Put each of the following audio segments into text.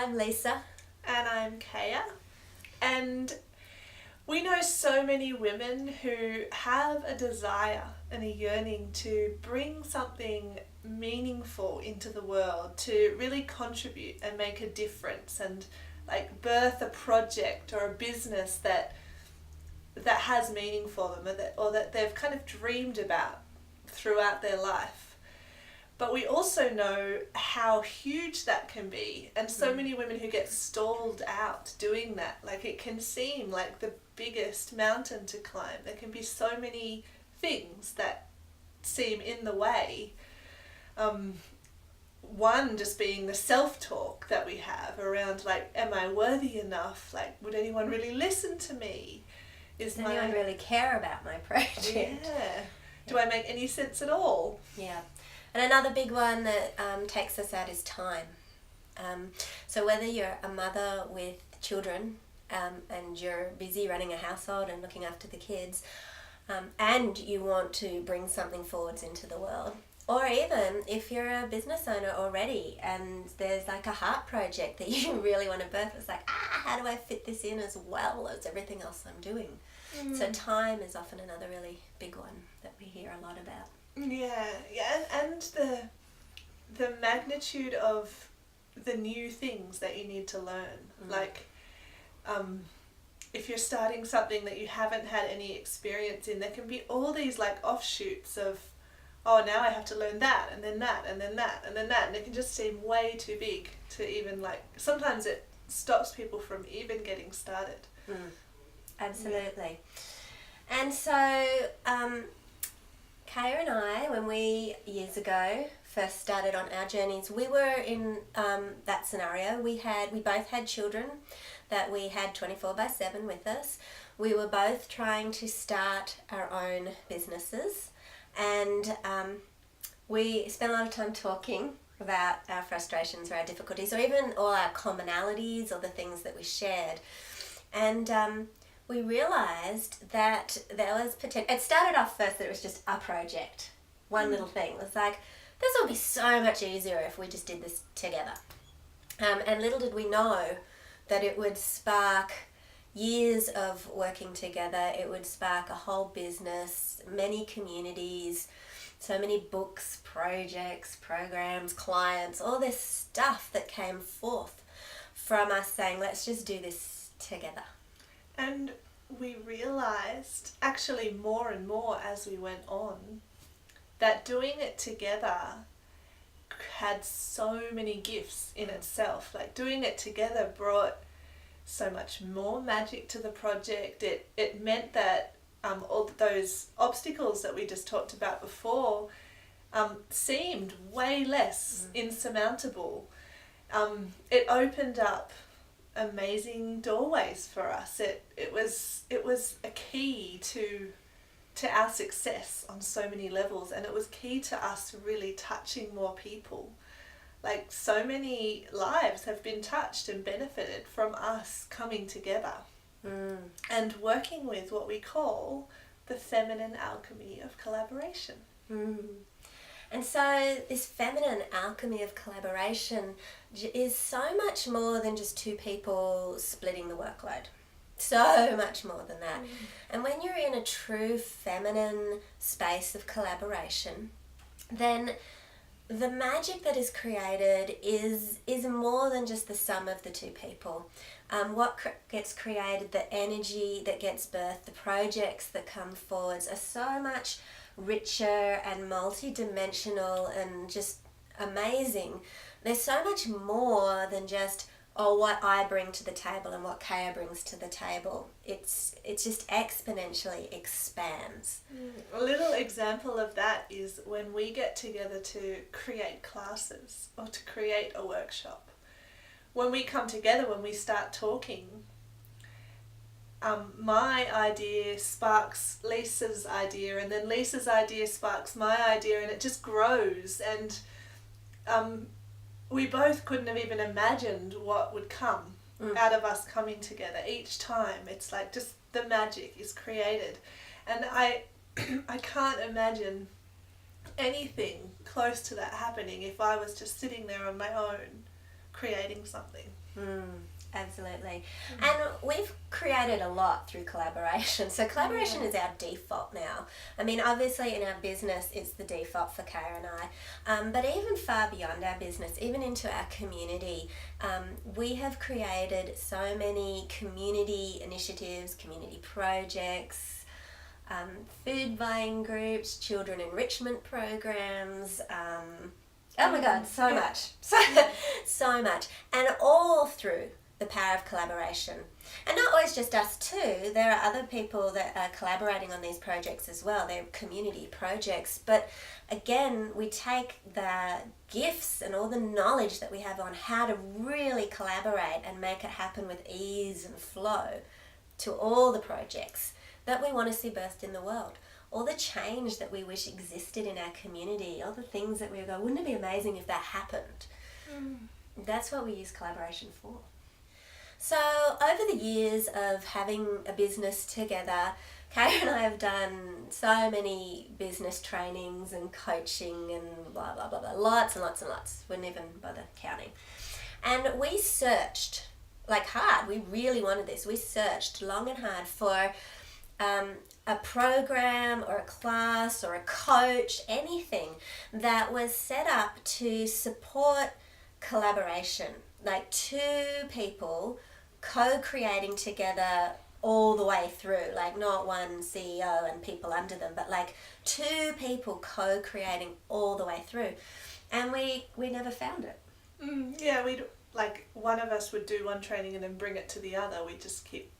I'm Lisa. And I'm Kaya. And we know so many women who have a desire and a yearning to bring something meaningful into the world, to really contribute and make a difference, and like birth a project or a business that has meaning for them, or that they've kind of dreamed about throughout their life. But we also know how huge that can be, and so many women who get stalled out doing that. Like, it can seem like the biggest mountain to climb. There can be so many things that seem in the way. One just being the self-talk that we have around, like, am I worthy enough? Like, would anyone really listen to me? Does anyone really care about my project? Yeah. Do I make any sense at all? Yeah. And another big one that takes us out is time. So whether you're a mother with children and you're busy running a household and looking after the kids, and you want to bring something forwards into the world, or even if you're a business owner already and there's like a heart project that you really want to birth, it's like, how do I fit this in as well as everything else I'm doing? So time is often another really big one that we hear a lot about. Yeah, and the magnitude of the new things that you need to learn. Like, if you're starting something that you haven't had any experience in, there can be all these like offshoots of, oh, now I have to learn that, and then that, and then that, and then that, and it can just seem way too big to even, like, sometimes it stops people from even getting started. Absolutely. And so Kaya and I, when we years ago first started on our journeys, we were in that scenario. We both had children that we had 24/7 with us. We were both trying to start our own businesses, and we spent a lot of time talking about our frustrations or our difficulties, or even all our commonalities or the things that we shared. And we realised that there was potential. It started off first that it was just a project, one little thing. It was like, this will be so much easier if we just did this together. And little did we know that it would spark years of working together. It would spark a whole business, many communities, so many books, projects, programs, clients, all this stuff that came forth from us saying, let's just do this together. And we realised, actually more and more as we went on, that doing it together had so many gifts in itself. Like, doing it together brought so much more magic to the project. It meant that all those obstacles that we just talked about before seemed way less insurmountable. It opened up amazing doorways for us. It was a key to our success on so many levels, and it was key to us really touching more people. Like, so many lives have been touched and benefited from us coming together and working with what we call the feminine alchemy of collaboration. And so this feminine alchemy of collaboration is so much more than just two people splitting the workload. So much more than that. And when you're in a true feminine space of collaboration, then the magic that is created is more than just the sum of the two people. What gets created, the energy that gets birthed, the projects that come forwards are so much richer and multi-dimensional and just amazing. There's so much more than just, what I bring to the table and what Kaya brings to the table. It's just exponentially expands. A little example of that is when we get together to create classes or to create a workshop. When we come together, when we start talking, my idea sparks Lisa's idea, and then Lisa's idea sparks my idea, and it just grows. And we both couldn't have even imagined what would come out of us coming together. Each time, it's like just the magic is created. And I can't imagine anything close to that happening if I was just sitting there on my own creating something. Absolutely. And we've created a lot through collaboration. So collaboration is our default now. I mean, obviously in our business, it's the default for Kara and I. But even far beyond our business, even into our community, we have created so many community initiatives, community projects, food buying groups, children enrichment programs, oh my God, so much. So much. And all through the power of collaboration. And not always just us too. There are other people that are collaborating on these projects as well. They're community projects. But again, we take the gifts and all the knowledge that we have on how to really collaborate and make it happen with ease and flow to all the projects that we want to see birthed in the world. All the change that we wish existed in our community, all the things that we go, wouldn't it be amazing if that happened? That's what we use collaboration for. So over the years of having a business together, Kara and I have done so many business trainings and coaching and blah, blah, blah, blah. Lots and lots and lots. Wouldn't even bother counting. And we searched, like hard. We really wanted this. We searched long and hard for a program or a class or a coach, anything that was set up to support collaboration. Like two people co-creating together all the way through, like not one CEO and people under them, but like two people co-creating all the way through. And we never found it. Yeah, we'd like one of us would do one training and then bring it to the other. We just keep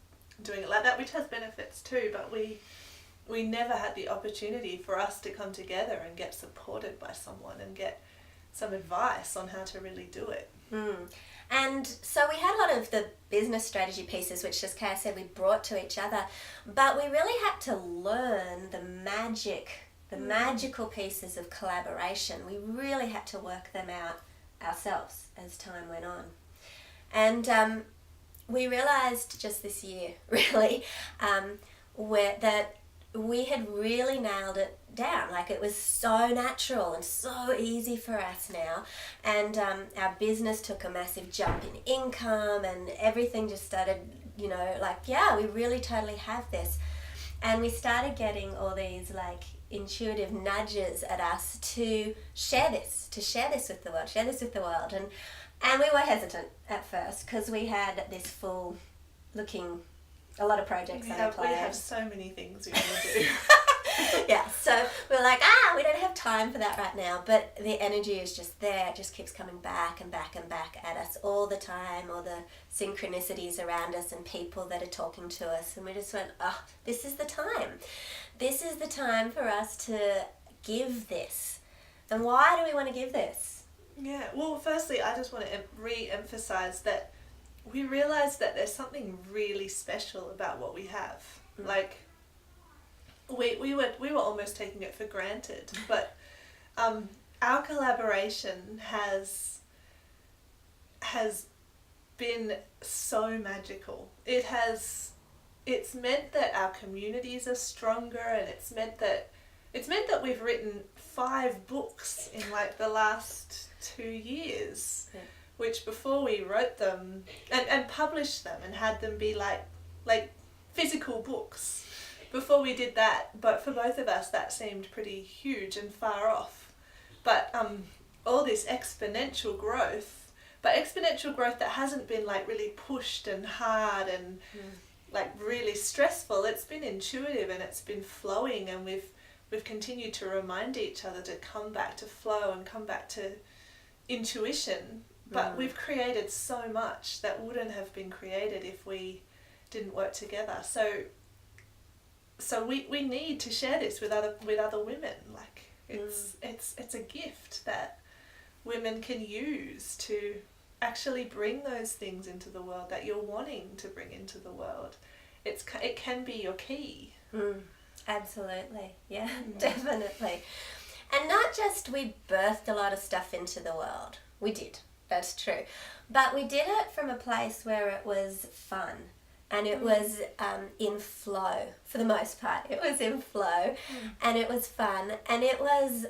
doing it like that, which has benefits too, but we never had the opportunity for us to come together and get supported by someone and get some advice on how to really do it. And so we had a lot of the business strategy pieces, which, as Kara said, we brought to each other, but we really had to learn the magical pieces of collaboration. We really had to work them out ourselves as time went on. And we realised just this year, really, that we had really nailed it down. Like, it was so natural and so easy for us now. And our business took a massive jump in income and everything just started, like, yeah, we really totally have this. And we started getting all these, like, intuitive nudges at us to share this with the world, And we were hesitant at first because we had this full looking, a lot of projects on our plate. We have so many things we want to do. Yeah, so we're like, we don't have time for that right now. But the energy is just there. It just keeps coming back and back and back at us all the time, all the synchronicities around us and people that are talking to us. And we just went, this is the time. This is the time for us to give this. And why do we want to give this? Yeah, well, firstly, I just want to re-emphasize that we realized that there's something really special about what we have. Like, we were almost taking it for granted, but our collaboration has been so magical. It's meant that our communities are stronger, and it's meant that we've written 5 books in like the last 2 years. Yeah. Which before we wrote them and published them and had them be like physical books, before we did that, but for both of us that seemed pretty huge and far off. But all this exponential growth that hasn't been like really pushed and hard and like really stressful. It's been intuitive and it's been flowing, and we've continued to remind each other to come back to flow and come back to intuition. But we've created so much that wouldn't have been created if we didn't work together. So we need to share this with other women. Like, it's a gift that women can use to actually bring those things into the world that you're wanting to bring into the world. It can be your key. Absolutely, yeah, definitely. And not just we birthed a lot of stuff into the world. We did. That's true. But we did it from a place where it was fun and it was in flow for the most part. It was in flow and it was fun and it was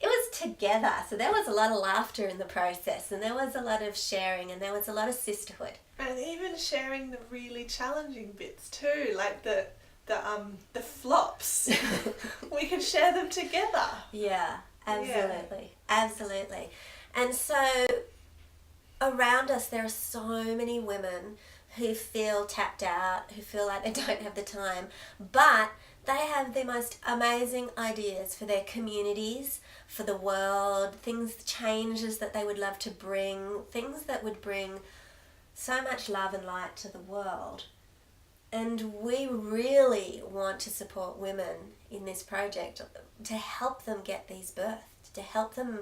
it was together. So there was a lot of laughter in the process, and there was a lot of sharing, and there was a lot of sisterhood. And even sharing the really challenging bits too, like the flops. We could share them together. Yeah, absolutely. Absolutely. And so around us there are so many women who feel tapped out, who feel like they don't have the time, but they have the most amazing ideas for their communities, for the world, changes that they would love to bring, things that would bring so much love and light to the world. And we really want to support women in this project to help them get these birthed, to help them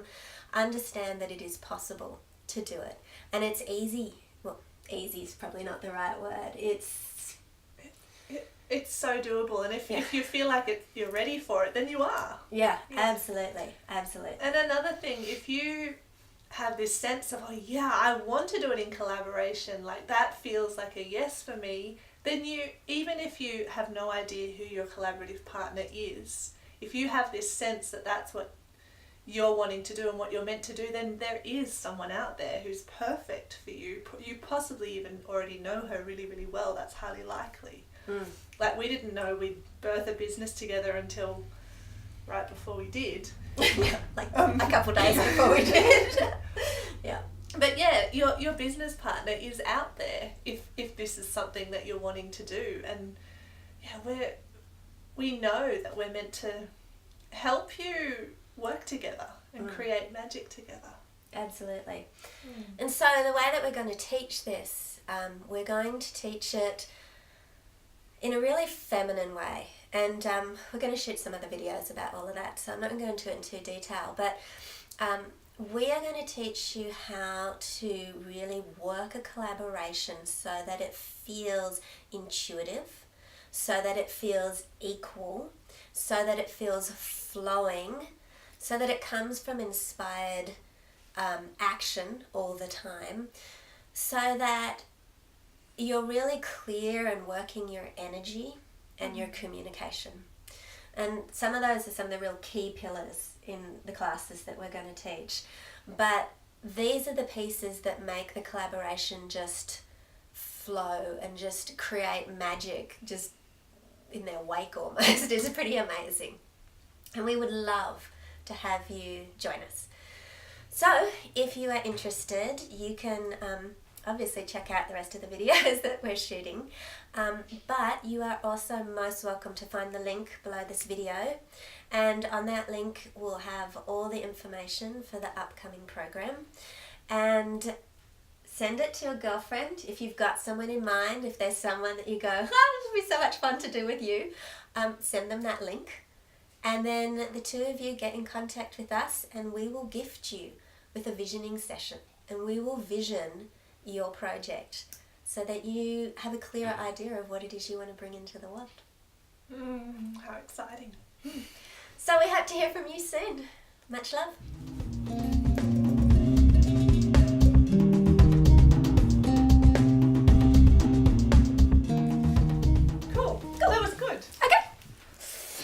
understand that it is possible to do it. And it's easy. Well, easy is probably not the right word. It's so doable, and if you feel like you're ready for it, then you are. Yeah, absolutely. And another thing, if you have this sense of, oh yeah, I want to do it in collaboration, like that feels like a yes for me, then even if you have no idea who your collaborative partner is, if you have this sense that that's what you're wanting to do and what you're meant to do, then there is someone out there who's perfect for you. You possibly even already know her really, really well. That's highly likely. Like, we didn't know we'd birth a business together until right before we did. Like a couple of days before we did. Yeah. But yeah, your business partner is out there if this is something that you're wanting to do. And yeah, we know that we're meant to help you work together and create magic together. Absolutely. And so the way that we're going to teach this, we're going to teach it in a really feminine way. And we're going to shoot some other videos about all of that, so I'm not going to go into it in too detail. But we are going to teach you how to really work a collaboration so that it feels intuitive, so that it feels equal, so that it feels flowing, so that it comes from inspired action all the time, so that you're really clear and working your energy and your communication. And some of those are some of the real key pillars in the classes that we're going to teach. But these are the pieces that make the collaboration just flow and just create magic just in their wake almost. It's pretty amazing. And we would love to have you join us. So if you are interested, you can obviously check out the rest of the videos that we're shooting, but you are also most welcome to find the link below this video, and on that link we'll have all the information for the upcoming program. And send it to your girlfriend if you've got someone in mind. If there's someone that you go, this would be so much fun to do with you, send them that link, and then the two of you get in contact with us and we will gift you with a visioning session, and we will vision your project so that you have a clearer idea of what it is you want to bring into the world. How exciting. So we hope to hear from you soon. Much love.